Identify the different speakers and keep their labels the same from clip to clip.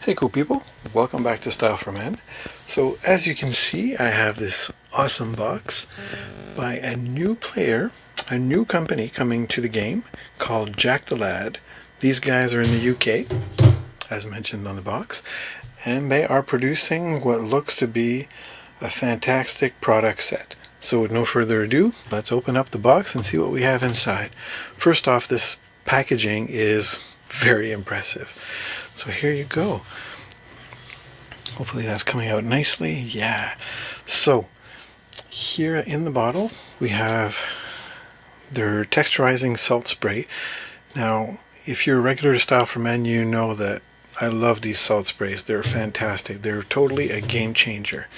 Speaker 1: Hey cool people, welcome back to Style for Men. So as you can see, I have this awesome box by a new player, a new company coming to the game called Jack the Lad. These guys are in the UK, as mentioned on the box, and they are producing what looks to be a fantastic product set. So with no further ado, let's open up the box and see what we have inside. First off, this packaging is very impressive. So here you go. Hopefully that's coming out nicely. Yeah. So here in the bottle we have their texturizing salt spray. Now if you're a regular to Style for Men, you know that I love these salt sprays. They're fantastic. They're totally a game changer.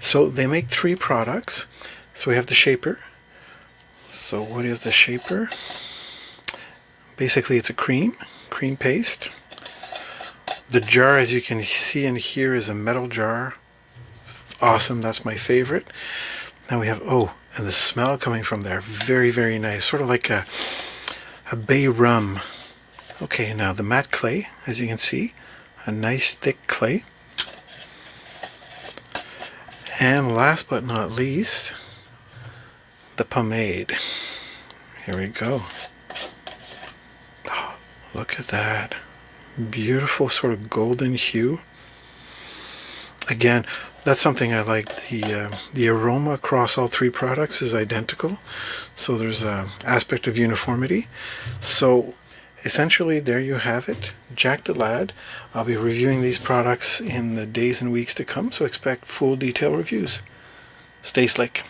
Speaker 1: So they make 3 products. So we have the shaper. So what is the shaper? Basically it's a cream paste. The jar, as you can see in here, is a metal jar. Awesome, that's my favorite. Now we have, and the smell coming from there, very, very nice. Sort of like a bay rum. Okay, now the matte clay, as you can see, a nice thick clay. And last but not least, the pomade. Here we go. Oh, look at that. Beautiful sort of golden hue. Again, that's something I like. The aroma across all 3 products is identical, so there's an aspect of uniformity. So essentially there you have it, Jack the Lad. I'll be reviewing these products in the days and weeks to come, so expect full detail reviews. Stay slick.